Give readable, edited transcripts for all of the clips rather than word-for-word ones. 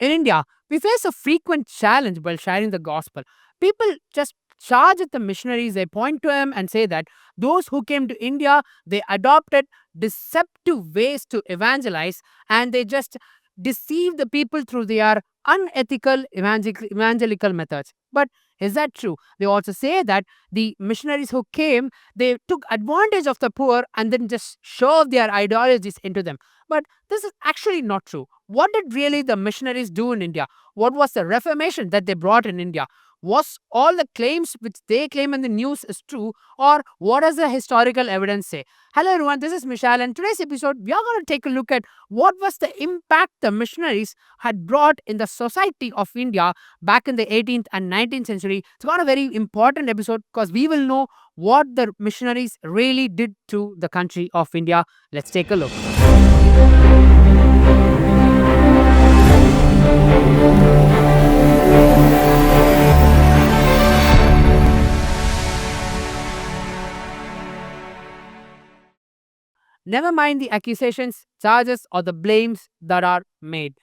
In India, we face a frequent challenge while sharing the gospel. People just charge at the missionaries, they point to them and say that those who came to India, they adopted deceptive ways to evangelize, and they just deceive the people through their unethical evangelical methods. But is that true? They also say that the missionaries who came, they took advantage of the poor and then just shoved their ideologies into them. But this is actually not true. What did really the missionaries do in India? What was the reformation that they brought in India? Was all the claims which they claim in the news is true, or what does the historical evidence say? Hello everyone, this is Michelle, and today's episode we are going to take a look at what was the impact the missionaries had brought in the society of India back in the 18th and 19th century. It's got a very important episode because we will know what the missionaries really did to the country of India. Let's take a look. Never mind the accusations, charges, or the blames that are made.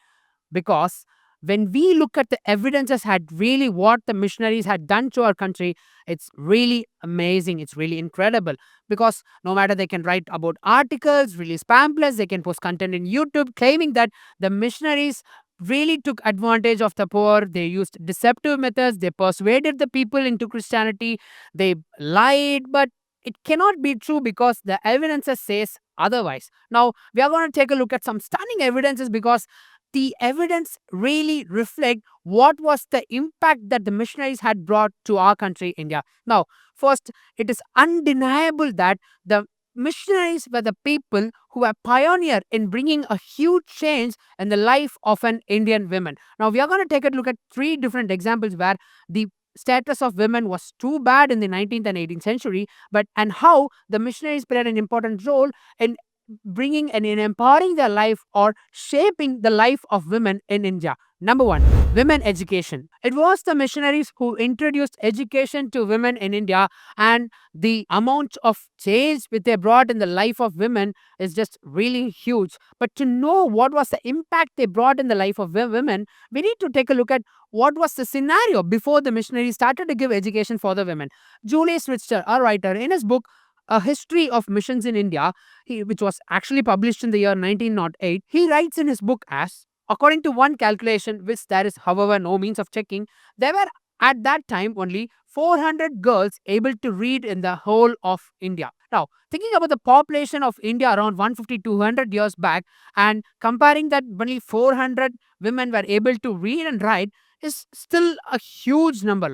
Because when we look at the evidences had really what the missionaries had done to our country, it's really amazing. It's really incredible. Because no matter they can write about articles, release pamphlets, they can post content in YouTube claiming that the missionaries really took advantage of the poor. They used deceptive methods. They persuaded the people into Christianity. They lied, but it cannot be true because the evidences says otherwise. Now we are going to take a look at some stunning evidences because the evidence really reflect what was the impact that the missionaries had brought to our country, India. Now, first, it is undeniable that the missionaries were the people who were pioneer in bringing a huge change in the life of an Indian woman. Now, we are going to take a look at three different examples where the status of women was too bad in the 19th and 18th century, but and how the missionaries played an important role in bringing and in empowering their life or shaping the life of women in India. Number one, women education. It was the missionaries who introduced education to women in India, and the amount of change which they brought in the life of women is just really huge. But to know what was the impact they brought in the life of women, we need to take a look at what was the scenario before the missionaries started to give education for the women. Julius Richter, a writer, in his book a History of Missions in India, which was actually published in the year 1908, he writes in his book as, according to one calculation, which there is, however, no means of checking, there were at that time only 400 girls able to read in the whole of India. Now, thinking about the population of India around 150 200 years back and comparing that only 400 women were able to read and write is still a huge number.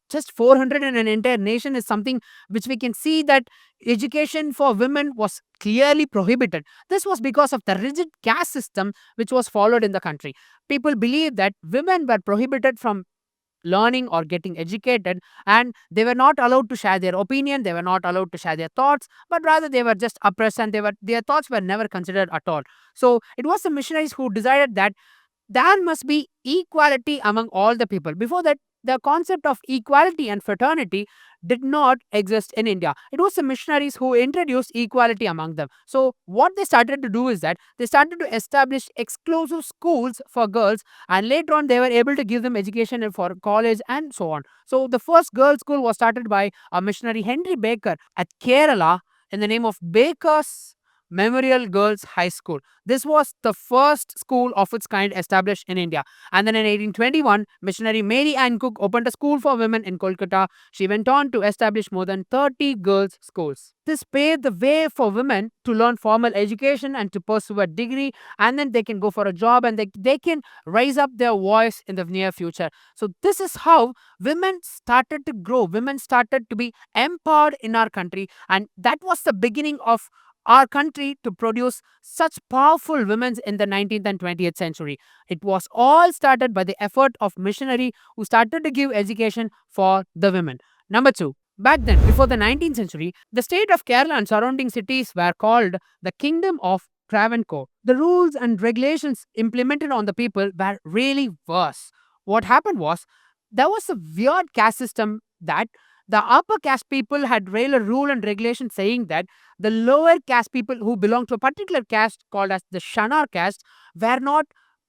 Just 400 in an entire nation is something which we can see that education for women was clearly prohibited. This was because of the rigid caste system which was followed in the country. People believed that women were prohibited from learning or getting educated, and they were not allowed to share their opinion, they were not allowed to share their thoughts, but rather they were just oppressed, and their thoughts were never considered at all. So it was the missionaries who decided that there must be equality among all the people. Before that, the concept of equality and fraternity did not exist in India. It was the missionaries who introduced equality among them. So, what they started to do is that they started to establish exclusive schools for girls, and later on, they were able to give them education for college and so on. So, the first girls' school was started by a missionary, Henry Baker, at Kerala in the name of Baker's Memorial Girls High School. This was the first school of its kind established in India. And then in 1821, missionary Mary Ann Cook opened a school for women in Kolkata. She went on to establish more than 30 girls' schools. This paved the way for women to learn formal education and to pursue a degree, and then they can go for a job, and they can raise up their voice in the near future. So, this is how women started to grow. Women started to be empowered in our country, and that was the beginning of our country to produce such powerful women in the 19th and 20th century. It was all started by the effort of missionary who started to give education for the women. Number two, back then, before the 19th century, the state of Kerala and surrounding cities were called the Kingdom of Travancore. The rules and regulations implemented on the people were really worse. What happened was there was a weird caste system that the upper caste people had a rule and regulation saying that the lower caste people who belong to a particular caste called as the Shanar caste were not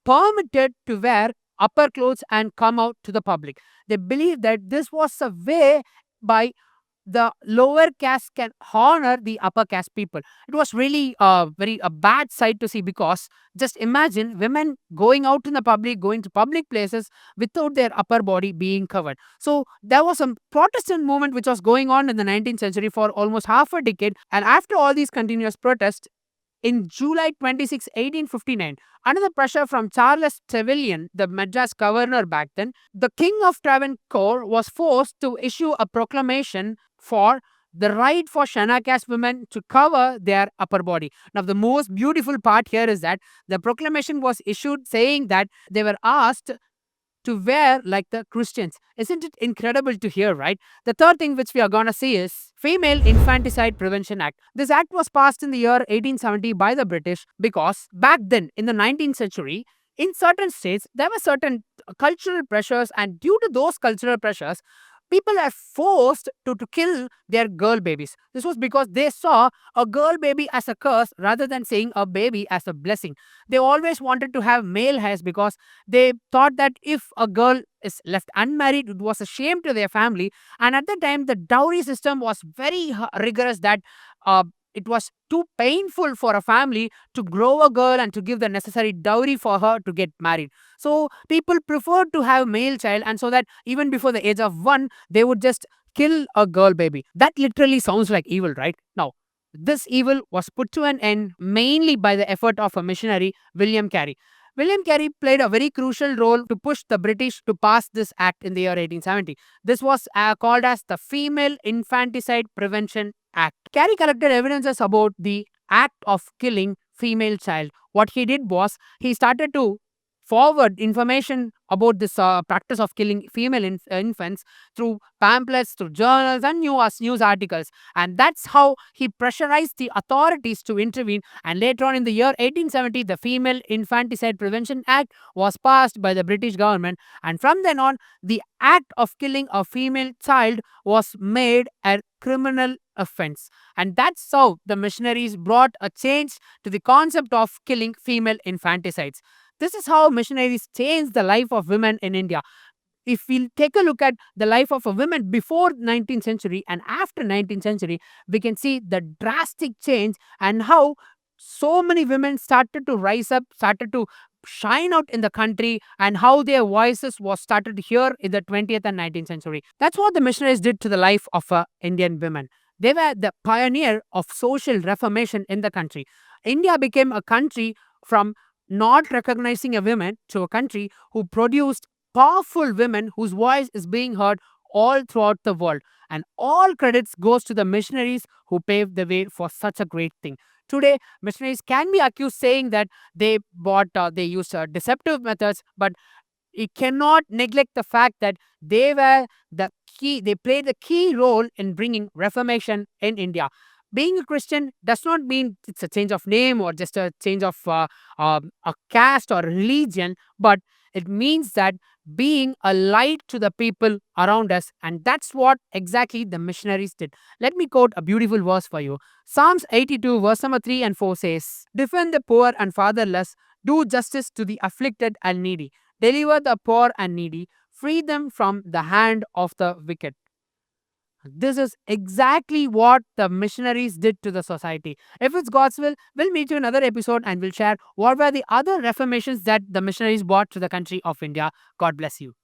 permitted to wear upper clothes and come out to the public. They believed that this was a way by the lower caste can honor the upper caste people. It was really a bad sight to see, because just imagine women going out in the public, going to public places without their upper body being covered. So there was a Protestant movement which was going on in the 19th century for almost half a decade. And after all these continuous protests, in July 26, 1859, under pressure from Charles Trevelyan, the Madras governor back then, the King of Travancore was forced to issue a proclamation for the right for Shana caste women to cover their upper body. Now, the most beautiful part here is that the proclamation was issued saying that they were asked to wear like the Christians. Isn't it incredible to hear, right? The third thing which we are going to see is Female Infanticide Prevention Act. This act was passed in the year 1870 by the British because back then in the 19th century, in certain states, there were certain cultural pressures, and due to those cultural pressures, people are forced to kill their girl babies. This was because they saw a girl baby as a curse rather than seeing a baby as a blessing. They always wanted to have male heirs because they thought that if a girl is left unmarried, it was a shame to their family. And at the time, the dowry system was very rigorous, that it was too painful for a family to grow a girl and to give the necessary dowry for her to get married. So people preferred to have male child, and so that even before the age of 1, they would just kill a girl baby. That literally sounds like evil, right? Now, this evil was put to an end mainly by the effort of a missionary, William Carey. William Carey played a very crucial role to push the British to pass this act in the year 1870. This was called as the Female Infanticide Prevention Act. Carey collected evidences about the act of killing female child. What he did was he started to forward information about this practice of killing female infants through pamphlets, through journals and news articles. And that's how he pressurized the authorities to intervene. And later on in the year 1870, the Female Infanticide Prevention Act was passed by the British government. And from then on, the act of killing a female child was made a criminal offense. And that's how the missionaries brought a change to the concept of killing female infanticides. This is how missionaries changed the life of women in India. If we take a look at the life of a woman before 19th century and after 19th century, we can see the drastic change and how so many women started to rise up, started to shine out in the country, and how their voices was started to hear in the 20th and 19th century. That's what the missionaries did to the life of Indian women. They were the pioneer of social reformation in the country. India became a country from not recognizing a woman to a country who produced powerful women whose voice is being heard all throughout the world. And all credits goes to the missionaries who paved the way for such a great thing. Today, missionaries can be accused saying that they used deceptive methods, but it cannot neglect the fact that they were the key. They played the key role in bringing reformation in India. Being a Christian does not mean it's a change of name or just a change of a caste or religion, but it means that being a light to the people around us, and that's what exactly the missionaries did. Let me quote a beautiful verse for you. Psalms 82, verse number 3 and 4 says, "Defend the poor and fatherless, do justice to the afflicted and needy, deliver the poor and needy, free them from the hand of the wicked." This is exactly what the missionaries did to the society. If it's God's will, we'll meet you in another episode and we'll share what were the other reformations that the missionaries brought to the country of India. God bless you.